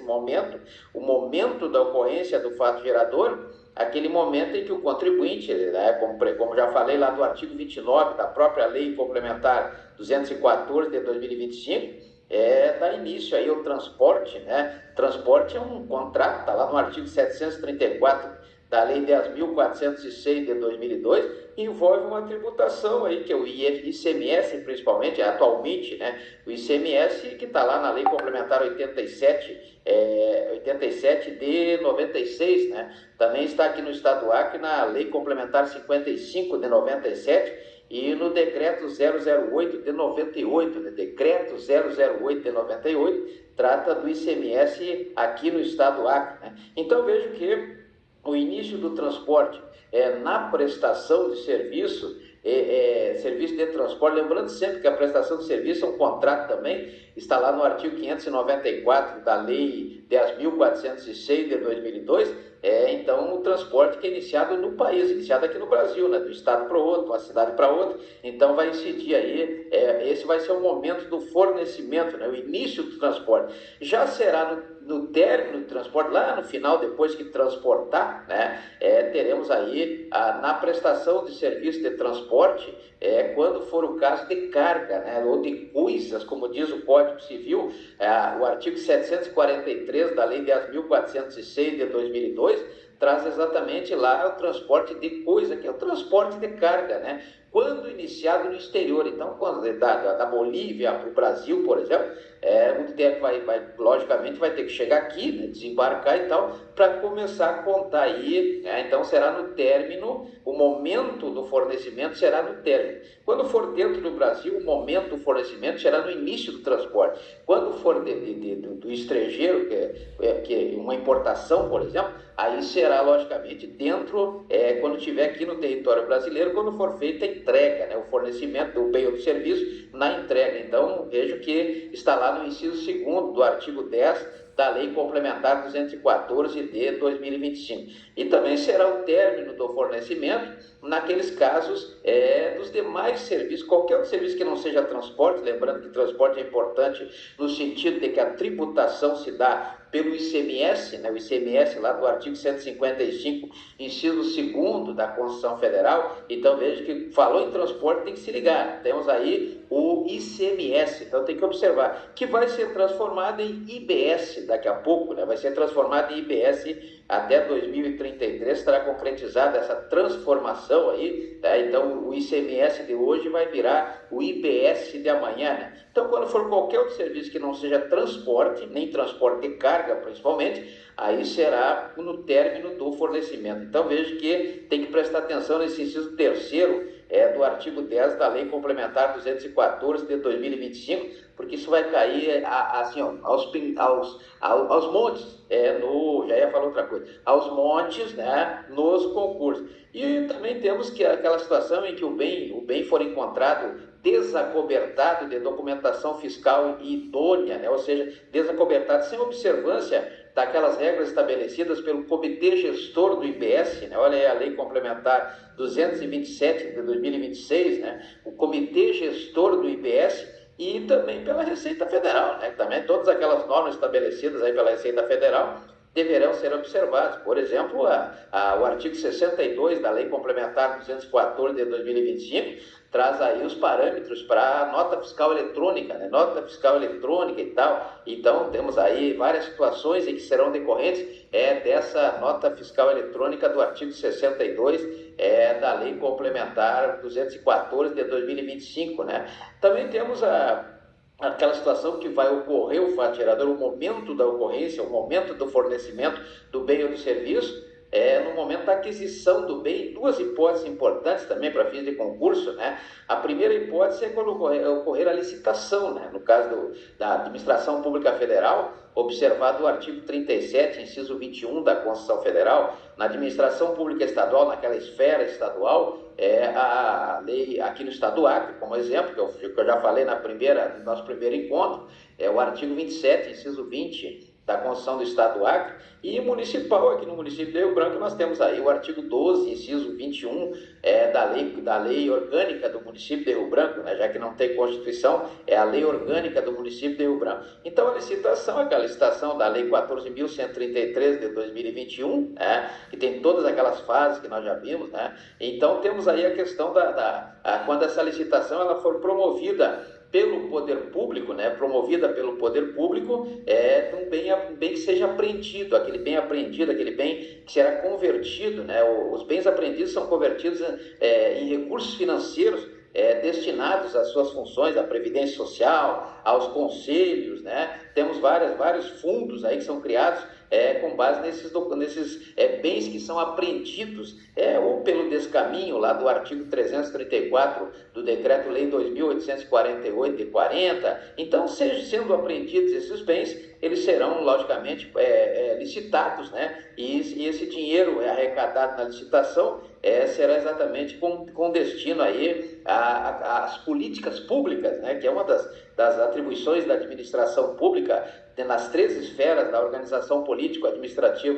momento, o momento da ocorrência do fato gerador, aquele momento em que o contribuinte, né, como já falei lá do artigo 29 da própria Lei Complementar 214 de 2025, dá início aí ao transporte, né? Transporte é um contrato, está lá no artigo 734 da Lei 10.406 de 2002, envolve uma tributação aí, que é o ICMS, principalmente, atualmente, né? O ICMS que está lá na Lei Complementar 87 de 96, né? Também está aqui no Estado do Acre na Lei Complementar 55 de 97, e no decreto 008 de 98, né? Decreto 008 de 98, trata do ICMS aqui no Estado do Acre, né? Então vejo que o início do transporte na prestação de serviço, serviço de transporte, lembrando sempre que a prestação de serviço é um contrato também, está lá no artigo 594 da Lei 10.406 de 2002, então o transporte que é iniciado no país, iniciado aqui no Brasil, né, do estado para o outro, uma cidade para outra, então vai incidir aí, esse vai ser o momento do fornecimento, né, o início do transporte. Já será no término do transporte, lá no final, depois que transportar, né, teremos aí na prestação de serviço de transporte, quando for o caso de carga, né, ou de coisas, como diz o Código Civil, o artigo 743 da Lei 10.406 de 2002, traz exatamente lá o transporte de coisa, que é o transporte de carga, né? Quando iniciado no exterior. Então, quando da Bolívia para o Brasil, por exemplo, muito tempo logicamente vai ter que chegar aqui, né, desembarcar e tal, para começar a contar aí, né? Então será no término, o momento do fornecimento será no término. Quando for dentro do Brasil, o momento do fornecimento será no início do transporte. Quando for do estrangeiro, que é uma importação, por exemplo, aí será logicamente dentro, quando estiver aqui no território brasileiro, quando for feita a entrega, né, o fornecimento do bem ou do serviço na entrega. Então vejo que está lá no inciso 2º do artigo 10 da Lei Complementar 214 de 2025. E também será o término do fornecimento naqueles casos dos demais serviços, qualquer outro serviço que não seja transporte, lembrando que transporte é importante no sentido de que a tributação se dá pelo ICMS, né, o ICMS lá do artigo 155, inciso 2º da Constituição Federal. Então veja que falou em transporte, tem que se ligar, temos aí o ICMS, então tem que observar que vai ser transformado em IBS daqui a pouco, né? Vai ser transformado em IBS até 2033, estará concretizada essa transformação aí, tá? Então o ICMS de hoje vai virar o IBS de amanhã, né? Então quando for qualquer outro serviço que não seja transporte, nem transporte de carga principalmente, aí será no término do fornecimento. Então veja que tem que prestar atenção nesse inciso 3º do artigo 10 da Lei Complementar 214 de 2025, porque isso vai cair assim, ó, aos montes, já ia falar outra coisa, aos montes, né, nos concursos. E também temos que aquela situação em que o bem for encontrado desacobertado de documentação fiscal idônea, né? Ou seja, desacobertado sem observância daquelas regras estabelecidas pelo Comitê Gestor do IBS, né? Olha aí a Lei Complementar 227 de 2026, né? O Comitê Gestor do IBS e também pela Receita Federal, né? Também todas aquelas normas estabelecidas aí pela Receita Federal deverão ser observados. Por exemplo, o artigo 62 da Lei Complementar 214 de 2025 traz aí os parâmetros para a nota fiscal eletrônica, né? Nota fiscal eletrônica e tal. Então, temos aí várias situações em que serão decorrentes dessa nota fiscal eletrônica do artigo 62 da Lei Complementar 214 de 2025, né? Também temos aquela situação que vai ocorrer o fato gerador, o momento da ocorrência, o momento do fornecimento do bem ou do serviço, no momento da aquisição do bem. Duas hipóteses importantes também para fins de concurso, né? A primeira hipótese é quando ocorrer a licitação, né? No caso da Administração Pública Federal, observado o artigo 37, inciso 21 da Constituição Federal, na Administração Pública Estadual, naquela esfera estadual, a lei aqui no Estado do Acre, como exemplo, que eu já falei no nosso primeiro encontro, o artigo 27, inciso 20 da Constituição do Estado do Acre, e municipal, aqui no município de Rio Branco, nós temos aí o artigo 12, inciso 21, da lei orgânica do município de Rio Branco, né, já que não tem Constituição, é a lei orgânica do município de Rio Branco. Então, a licitação é aquela licitação da lei 14.133 de 2021, né, que tem todas aquelas fases que nós já vimos, né. Então, temos aí a questão quando essa licitação ela for promovida pelo poder público, né, promovida pelo poder público, um bem que seja apreendido, aquele bem apreendido, aquele bem que será convertido, né, os bens apreendidos são convertidos em recursos financeiros destinados às suas funções, à previdência social, aos conselhos, né, temos vários fundos aí que são criados com base nesses bens que são apreendidos ou pelo descaminho lá do artigo 334 do Decreto-Lei 2.848 de 40. Então, sendo apreendidos esses bens, eles serão, logicamente, licitados, né? E esse dinheiro arrecadado na licitação será exatamente com destino aí às políticas públicas, né? Que é uma das atribuições da administração pública nas três esferas da organização político-administrativa